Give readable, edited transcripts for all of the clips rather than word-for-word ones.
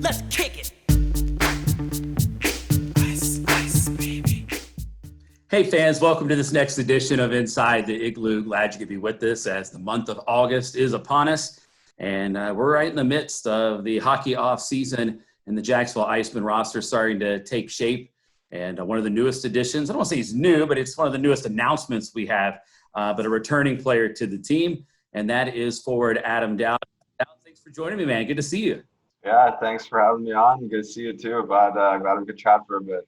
Let's kick it. Ice, baby. Hey fans, welcome to this next edition of Inside the Igloo. Glad you could be with us as the month of August is upon us. And we're right in the midst of the hockey off season and the Jacksonville Icemen roster starting to take shape. And one of the newest additions, I don't want to say he's new, but it's one of the newest announcements we have, but a returning player to the team. And that is forward Adam Dauda. Thanks for joining me, man. Good to see you. Yeah, thanks for having me on. Good to see you too. Glad we could chat for a bit.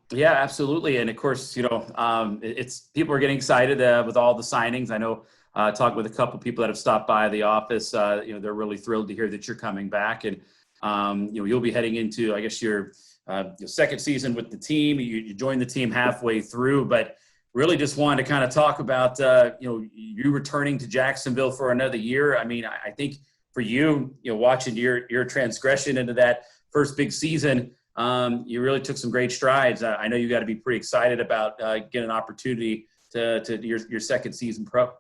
Yeah, absolutely. And of course, it's people are getting excited with all the signings. I know talking with a couple of people that have stopped by the office, they're really thrilled to hear that you're coming back. And, you'll be heading into, I guess, your second season with the team. You joined the team halfway through, but really just wanted to kind of talk about, you returning to Jacksonville for another year. I mean, I think for you, watching your transgression into that first big season, you really took some great strides. I know you got to be pretty excited about getting an opportunity to your second season pro.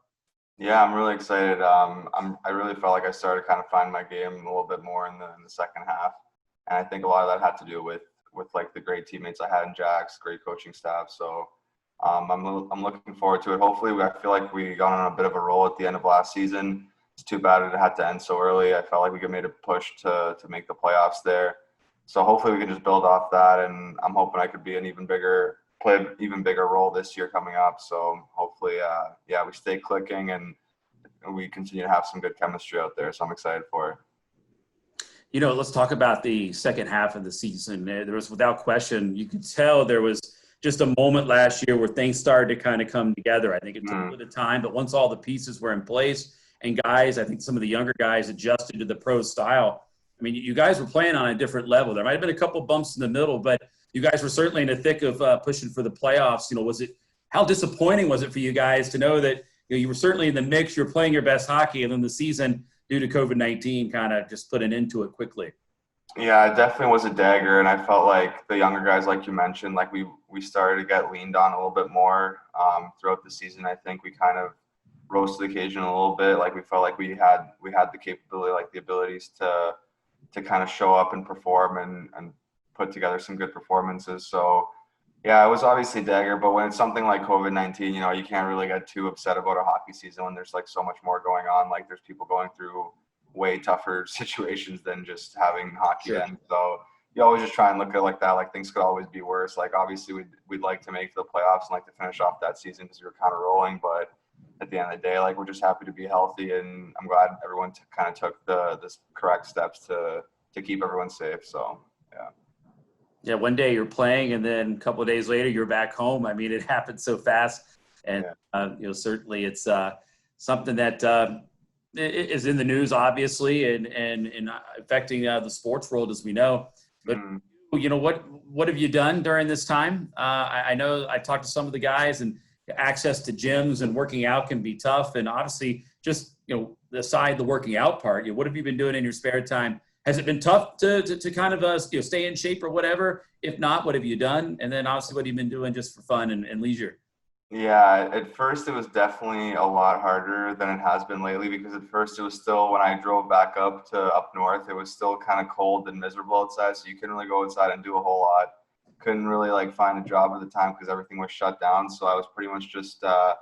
Yeah, I'm really excited. I really felt like I started kind of finding my game a little bit more in the second half, and I think a lot of that had to do with like the great teammates I had in Jax, great coaching staff. So I'm looking forward to it. Hopefully, I feel like we got on a bit of a roll at the end of last season. It's too bad it had to end so early. I felt like we could made a push to make the playoffs there. So hopefully we can just build off that, and I'm hoping I could be play an even bigger role this year coming up. So hopefully, we stay clicking and we continue to have some good chemistry out there. So I'm excited for it. Let's talk about the second half of the season. There was, without question, you could tell there was just a moment last year where things started to kind of come together. I think it took a little time, but once all the pieces were in place and guys, I think some of the younger guys adjusted to the pro style. I mean, you guys were playing on a different level. There might have been a couple bumps in the middle, but you guys were certainly in the thick of pushing for the playoffs. How disappointing was it for you guys to know that you were certainly in the mix, you were playing your best hockey, and then the season, due to COVID-19, kind of just put an end to it quickly? Yeah, it definitely was a dagger, and I felt like the younger guys, like you mentioned, like we started to get leaned on a little bit more throughout the season. I think we kind of rose to the occasion a little bit. Like we felt like we had the capability, like the abilities to kind of show up and perform and put together some good performances. So yeah, it was obviously a dagger, but when it's something like COVID-19, you can't really get too upset about a hockey season when there's like so much more going on. Like there's people going through way tougher situations than just having hockey. Sure. And so you always just try and look at it like that. Like things could always be worse. Like obviously we'd like to make the playoffs and like to finish off that season because we were kind of rolling, but at the end of the day, like we're just happy to be healthy, and I'm glad everyone kind of took the correct steps to keep everyone safe. So yeah. Yeah, one day you're playing, and then a couple of days later you're back home. I mean, it happened so fast, and certainly it's something that is in the news, obviously, and affecting the sports world, as we know. But what have you done during this time? I know I talked to some of the guys, and access to gyms and working out can be tough, and obviously, just aside the working out part, what have you been doing in your spare time? Has it been tough to kind of stay in shape or whatever? If not, what have you done? And then obviously, what have you been doing just for fun and leisure? Yeah, at first it was definitely a lot harder than it has been lately, because at first it was still, when I drove back up north, it was still kind of cold and miserable outside, so you couldn't really go outside and do a whole lot. Couldn't really like find a job at the time because everything was shut down. So I was pretty much just I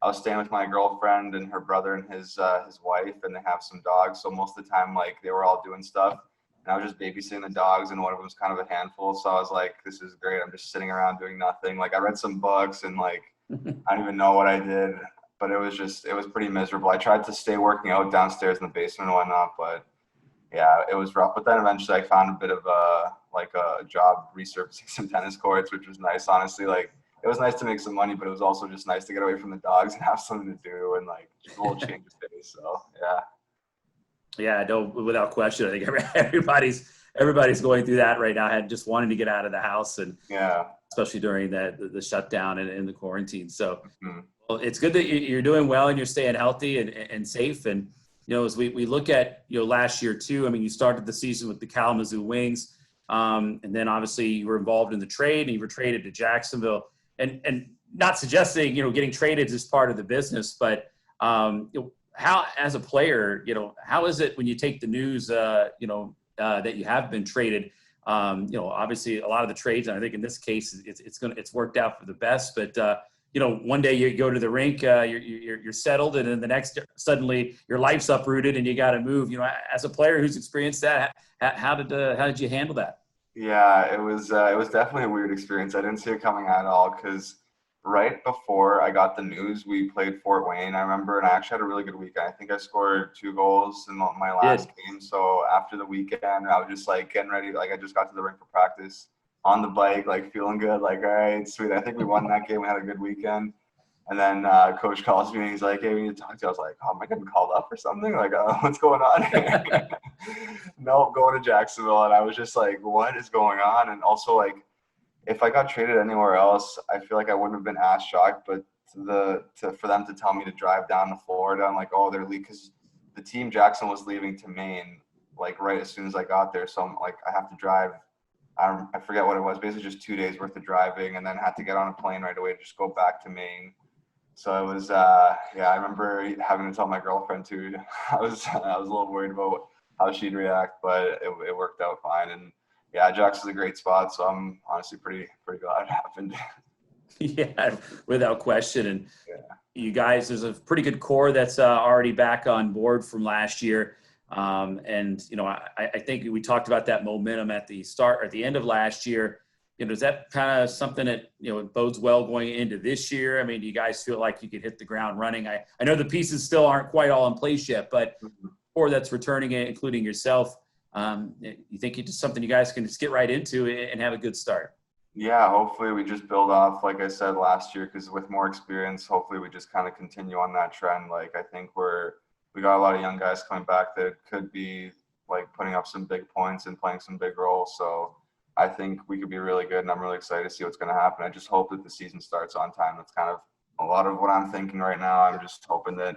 was staying with my girlfriend and her brother and his wife, and they have some dogs. So most of the time, like they were all doing stuff, and I was just babysitting the dogs, and one of them was kind of a handful. So I was like, this is great. I'm just sitting around doing nothing. Like I read some books, and like I don't even know what I did, but it was pretty miserable. I tried to stay working out downstairs in the basement and whatnot, but yeah, it was rough. But then eventually I found a bit of a job resurfacing some tennis courts, which was nice, honestly. Like it was nice to make some money, but it was also just nice to get away from the dogs and have something to do, and like just a little change of pace. So yeah. Yeah, no, without question. I think everybody's going through that right now, and just wanting to get out of the house, and especially during the shutdown and the quarantine. So well, it's good that you're doing well and you're staying healthy and safe. And as we look at last year too, I mean, you started the season with the Kalamazoo Wings, and then obviously you were involved in the trade, and you were traded to Jacksonville. And not suggesting getting traded is part of the business, but how, as a player, how is it when you take the news that you have been traded. Obviously a lot of the trades, and I think in this case, it's worked out for the best. But one day you go to the rink, you're settled, and then the next suddenly your life's uprooted and you got to move. As a player who's experienced that, how did you handle that? Yeah, it was definitely a weird experience. I didn't see it coming at all because right before I got the news, we played Fort Wayne, I remember, and I actually had a really good weekend. I think I scored 2 goals in my last game. So after the weekend, I was just like getting ready. Like I just got to the rink for practice on the bike, like feeling good. Like, all right, sweet. I think we won that game. We had a good weekend. And then coach calls me and he's like, hey, we need to talk to you. I was like, oh, am I getting called up or something? Like, what's going on here? No, going to Jacksonville. And I was just like, what is going on? And also, like, if I got traded anywhere else, I feel like I wouldn't have been as shocked. But for them to tell me to drive down to Florida, I'm like, oh, they're leaving, because the team Jackson was leaving to Maine, like right as soon as I got there. So I'm like, I have to drive. I forget what it was, basically just 2 days worth of driving, and then had to get on a plane right away to just go back to Maine. So it was, I remember having to tell my girlfriend too. I was a little worried about how she'd react, but it worked out fine. And yeah, Jax is a great spot, so I'm honestly pretty glad it happened. Yeah, without question. And you guys, there's a pretty good core that's already back on board from last year. I think we talked about that momentum at the end of last year. Is that kind of something that, bodes well going into this year? I mean, do you guys feel like you could hit the ground running? I know the pieces still aren't quite all in place yet, but or that's returning it, including yourself. You think it's just something you guys can just get right into and have a good start? Yeah, hopefully we just build off, like I said, last year, because with more experience, hopefully we just kind of continue on that trend. Like, I think we got a lot of young guys coming back that could be like putting up some big points and playing some big roles. So I think we could be really good, and I'm really excited to see what's going to happen. I just hope that the season starts on time. That's kind of a lot of what I'm thinking right now. I'm just hoping that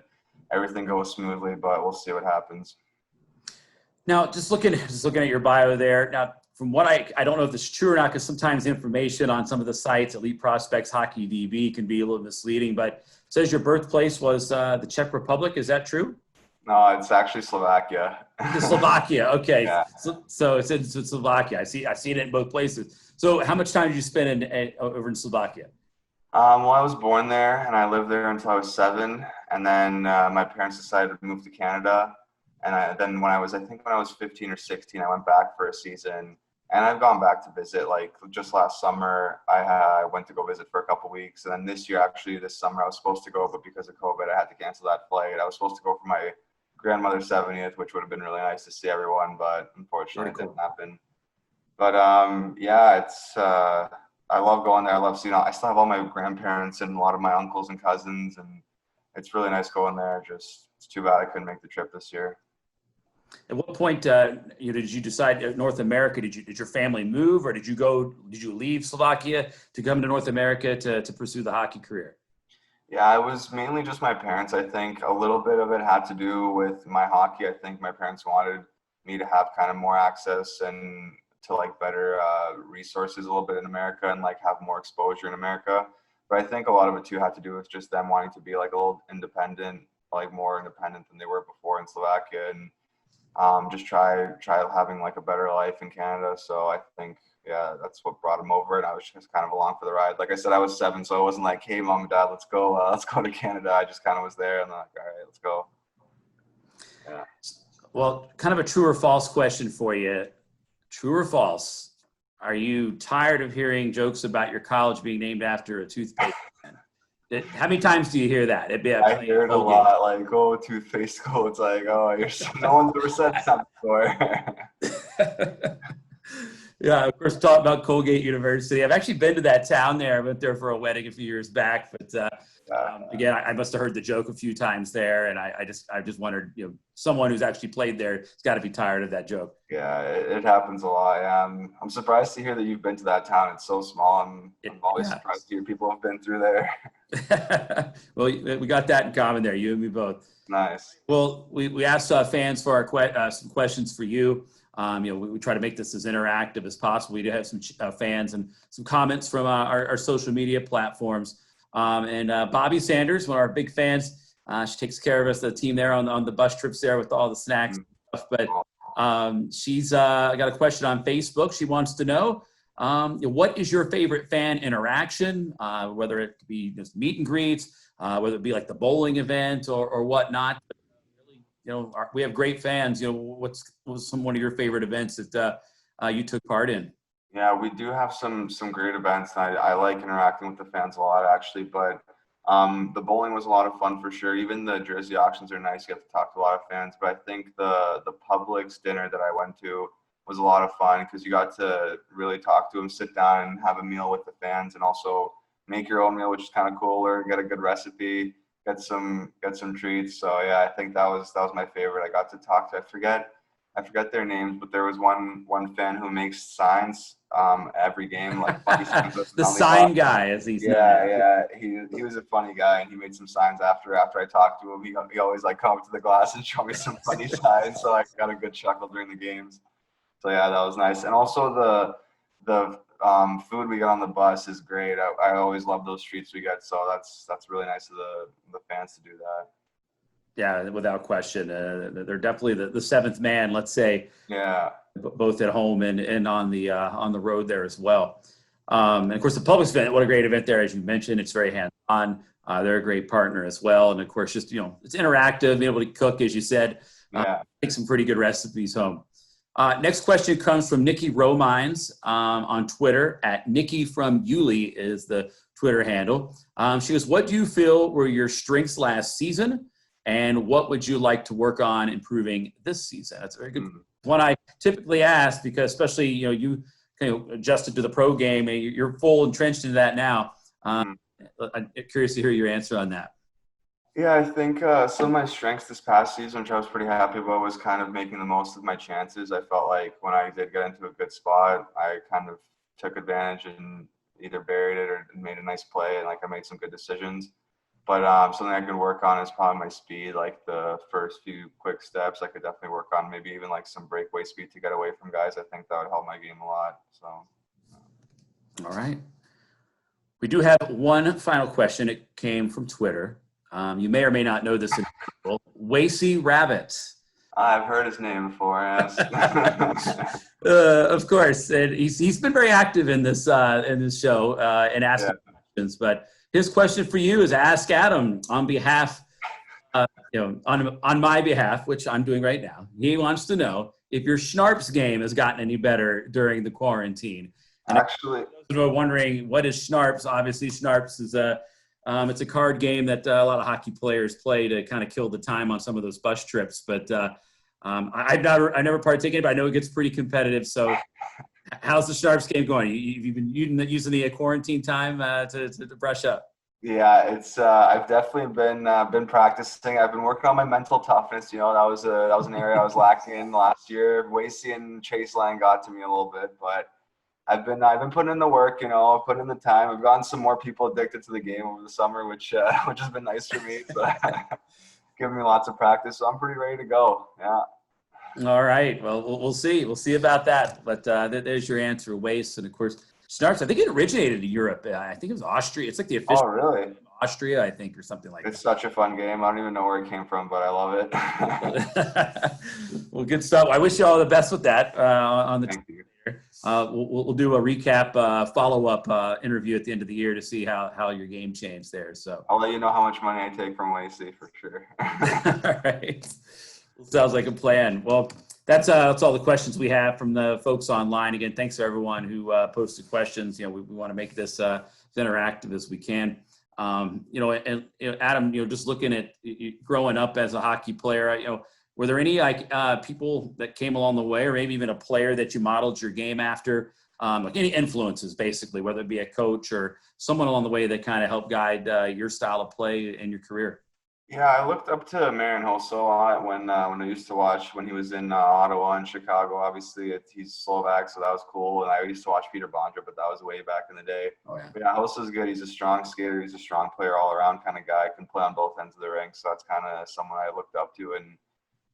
everything goes smoothly, but we'll see what happens. Now, just looking at your bio there. Now, from what I don't know if this is true or not, because sometimes information on some of the sites, Elite Prospects, Hockey DB, can be a little misleading. But it says your birthplace was the Czech Republic. Is that true? No, it's actually Slovakia. Slovakia. Okay. Yeah. So it's in Slovakia. I see it in both places. So how much time did you spend over in Slovakia? Well, I was born there and I lived there until I was 7. And then my parents decided to move to Canada. And then when I was 15 or 16, I went back for a season. And I've gone back to visit. Like just last summer, I went to go visit for a couple of weeks. And then this summer, I was supposed to go, but because of COVID, I had to cancel that flight. I was supposed to go for my grandmother's 70th, which would have been really nice to see everyone, but unfortunately it didn't happen. But it's I love going there. I love seeing. I still have all my grandparents and a lot of my uncles and cousins, and it's really nice going there. Just it's too bad I couldn't make the trip this year. At what point did you decide North America? Did your family move, or did you leave Slovakia to come to North America to pursue the hockey career? Yeah, it was mainly just my parents. I think a little bit of it had to do with my hockey. I think my parents wanted me to have kind of more access and to like better resources a little bit in America and like have more exposure in America. But I think a lot of it too had to do with just them wanting to be like a little independent, like more independent than they were before in Slovakia, and just try having like a better life in Canada. So I think, yeah, that's what brought him over, and I was just kind of along for the ride. Like I said, I was 7, so it wasn't like, hey, mom and dad, let's go to Canada. I just kind of was there, and they're like, all right, let's go. Yeah. Well, kind of a true or false question for you. True or false? Are you tired of hearing jokes about your college being named after a toothpaste brand? How many times do you hear that? I hear it a lot, like, oh, toothpaste go. It's like, oh, no one's ever said that before. Yeah, of course, talk about Colgate University. I've actually been to that town there. I went there for a wedding a few years back, but again, I must have heard the joke a few times there, and I just wondered, someone who's actually played there has got to be tired of that joke. Yeah, it happens a lot. I'm surprised to hear that you've been to that town. It's so small. I'm always surprised to hear people have been through there. Well, we got that in common there, you and me both. Nice. Well, we asked fans for some questions for you. We try to make this as interactive as possible. We do have some fans and some comments from our social media platforms. And Bobby Sanders, one of our big fans, she takes care of us, the team there on the bus trips there with all the snacks and stuff. But She's got a question on Facebook. She wants to know, what is your favorite fan interaction, whether it could be just meet and greets, whether it be like the bowling event or whatnot. But really, we have great fans. What was one of your favorite events that you took part in? Yeah, we do have some great events. And I like interacting with the fans a lot, actually. But the bowling was a lot of fun for sure. Even the jersey auctions are nice. You get to talk to a lot of fans. But I think the Publix dinner that I went to was a lot of fun because you got to really talk to them, sit down and have a meal with the fans, and also make your own meal, which is kind of cooler. Get a good recipe, get some treats. So yeah, I think that was my favorite. I got to talk to I forget their names, but there was one fan who makes signs every game, like funny signs. The sign guy, as he's known. Yeah. He was a funny guy, and he made some signs after I talked to him. He always like come up to the glass and show me some funny signs, so I got a good chuckle during the games. So yeah, that was nice. And also the food we got on the bus is great. I always love those treats we get, so that's really nice of the fans to do that. Yeah, without question. They're definitely the seventh man, let's say. Yeah. Both at home and on the road there as well. And of course, the Publix event, what a great event there, as you mentioned. It's very hands-on. They're a great partner as well. And of course, just, it's interactive, being able to cook, as you said. Take some pretty good recipes home. Next question comes from Nikki Romines on Twitter. At Nikki from Yulee is the Twitter handle. She goes, what do you feel were your strengths last season? And what would you like to work on improving this season? That's a very good one. I typically ask because, especially, you kind of adjusted to the pro game and you're full entrenched into that now. I'm curious to hear your answer on that. Yeah, I think some of my strengths this past season, which I was pretty happy about, was kind of making the most of my chances. I felt like when I did get into a good spot, I kind of took advantage and either buried it or made a nice play, and I made some good decisions. But something I could work on is probably my speed, like the first few quick steps. I could definitely work on maybe even some breakaway speed to get away from guys. I think that would help my game a lot. So, all right. We do have one final question. It came from Twitter. You may or may not know this. Wasey Rabbit. I've heard his name before. Yes. Of course, and he's been very active in this show and asking questions, but. His question for you is ask Adam on behalf, on my behalf, which I'm doing right now. He wants to know if your Schnapps game has gotten any better during the quarantine. And actually, we're wondering what is Schnapps. Obviously, Schnapps is it's a card game that a lot of hockey players play to kind of kill the time on some of those bus trips. But I've never partaken in it, but I know it gets pretty competitive. So. How's the Schnapps game going? You've been using the quarantine time to brush up. Yeah, it's I've definitely been practicing. I've been working on my mental toughness. That was an area I was lacking in last year. Wasey and Chase Lang got to me a little bit, but I've been putting in the work. Put in the time. I've gotten some more people addicted to the game over the summer, which has been nice for me. So giving me lots of practice, so I'm pretty ready to go. Yeah. All right. Well, we'll see. We'll see about that. But there's your answer, Waste. And, of course, Schnapps, I think it originated in Europe. I think it was Austria. It's like the official really? Austria, I think, or something like that. It's such a fun game. I don't even know where it came from, but I love it. Well, good stuff. I wish you all the best with that on the Thank you. We'll do a recap, follow-up interview at the end of the year to see how your game changed there. So I'll let you know how much money I take from Wasey for sure. All right. Sounds like a plan. Well, that's all the questions we have from the folks online. Again, thanks to everyone who posted questions. We want to make this as interactive as we can. And Adam, just looking at growing up as a hockey player, were there any people that came along the way, or maybe even a player that you modeled your game after, any influences, basically, whether it be a coach or someone along the way that kind of helped guide your style of play and your career? Yeah, I looked up to Marian Hossa a lot when I used to watch when he was in Ottawa and Chicago. Obviously, he's Slovak, so that was cool. And I used to watch Peter Bondra, but that was way back in the day. Oh, yeah. But yeah, Hossa's good. He's a strong skater. He's a strong player all around kind of guy. Can play on both ends of the rink. So that's kind of someone I looked up to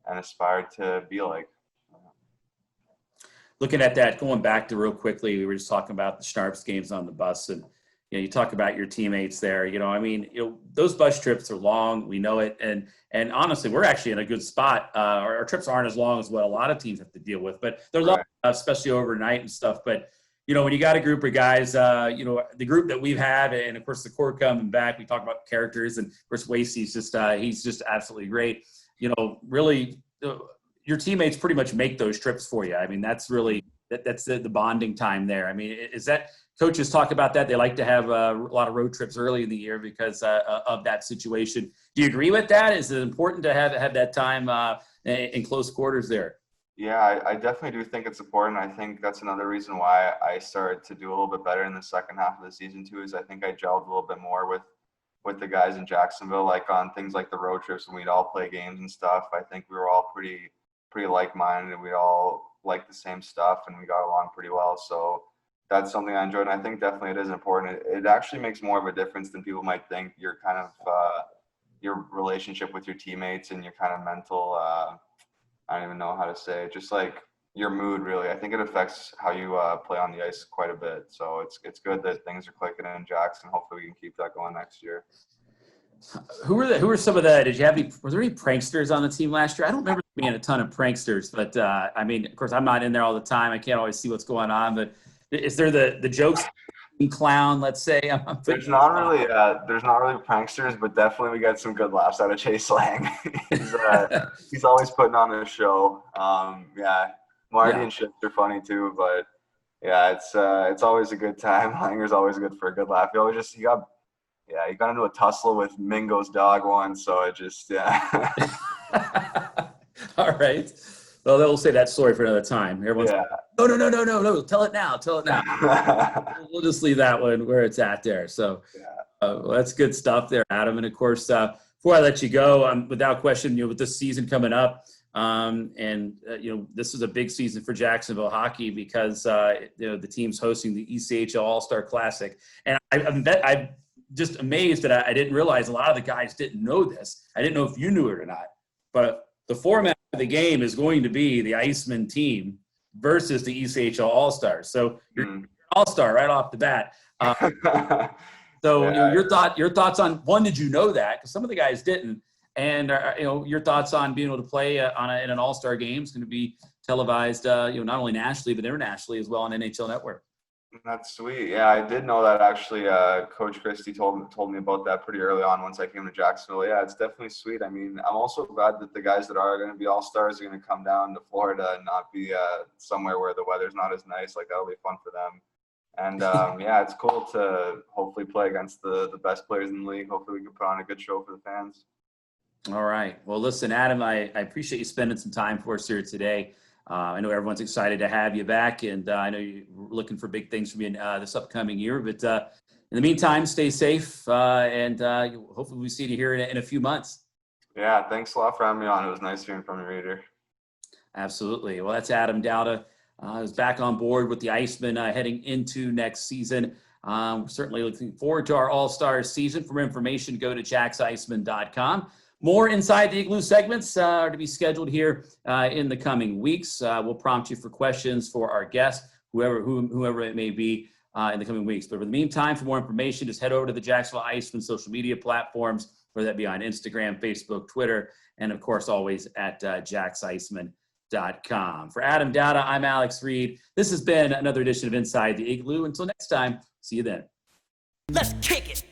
and aspired to be like. Looking at that, going back to real quickly, we were just talking about the Schnapps games on the bus, and you talk about your teammates there. I mean, those bus trips are long. We know it, and honestly, we're actually in a good spot. Our trips aren't as long as what a lot of teams have to deal with, but they're long, especially overnight and stuff. But when you got a group of guys, the group that we've had, and of course the core coming back, we talk about characters, and of course Wasey's he's just absolutely great. Really, your teammates pretty much make those trips for you. I mean, that's really that's the bonding time there. I mean, is that coaches talk about that? They like to have a lot of road trips early in the year because of that situation. Do you agree with that? Is it important to have that time in close quarters there? Yeah, I definitely do think it's important. I think that's another reason why I started to do a little bit better in the second half of the season too, is I think I gelled a little bit more with the guys in Jacksonville, like on things like the road trips when we'd all play games and stuff. I think we were all pretty like-minded, and we all liked the same stuff, and we got along pretty well. So that's something I enjoyed, and I think definitely it is important. It actually makes more of a difference than people might think. Your kind of your relationship with your teammates and your kind of mental I don't even know how to say it, just like your mood, really. I think it affects how you play on the ice quite a bit. So it's good that things are clicking in Jackson. Hopefully we can keep that going next year. Who were some of the? Were there any pranksters on the team last year? I don't remember there being a ton of pranksters, but I mean, of course, I'm not in there all the time. I can't always see what's going on. But is there the jokes clown? Let's say there's not really pranksters, but definitely we got some good laughs out of Chase Lang. He's always putting on a show. Marty and Shift are funny too, but yeah, it's always a good time. Langer's always good for a good laugh. He got into a tussle with Mingo's dog once, so it just All right. Well, they'll say that story for another time. Everyone's like, no. Tell it now. We'll just leave that one where it's at there. So well, that's good stuff there, Adam. And of course, before I let you go, without question, with this season coming up, this is a big season for Jacksonville hockey because the team's hosting the ECHL All-Star Classic, and I'm just amazed that I didn't realize a lot of the guys didn't know this. I didn't know if you knew it or not, but the format of the game is going to be the Icemen team versus the ECHL All-Stars. So you're an All-Star right off the bat. Your thoughts on, one, did you know that? Because some of the guys didn't. And your thoughts on being able to play in an All-Star game is going to be televised, not only nationally but internationally as well on NHL Network. That's sweet. Yeah, I did know that actually. Coach Christie told me about that pretty early on once I came to Jacksonville. Yeah, it's definitely sweet. I mean, I'm also glad that the guys that are going to be All-Stars are going to come down to Florida and not be somewhere where the weather's not as nice. Like, that'll be fun for them. And it's cool to hopefully play against the best players in the league. Hopefully we can put on a good show for the fans. All right. Well, listen, Adam, I appreciate you spending some time for us here today. I know everyone's excited to have you back, and I know you're looking for big things from you this upcoming year. But in the meantime, stay safe, and hopefully we see you here in a few months. Yeah, thanks a lot for having me on. It was nice hearing from you, Reader. Absolutely. Well, that's Adam Dauda. Is back on board with the Icemen heading into next season. We're certainly looking forward to our All-Star season. For more information, go to jacksicemen.com. More Inside the Igloo segments are to be scheduled here in the coming weeks. We'll prompt you for questions for our guests, whoever it may be in the coming weeks. But in the meantime, for more information, just head over to the Jacksonville Icemen social media platforms, whether that be on Instagram, Facebook, Twitter, and of course, always at jacksicemen.com. For Adam Dauda, I'm Alex Reed. This has been another edition of Inside the Igloo. Until next time, see you then. Let's kick it.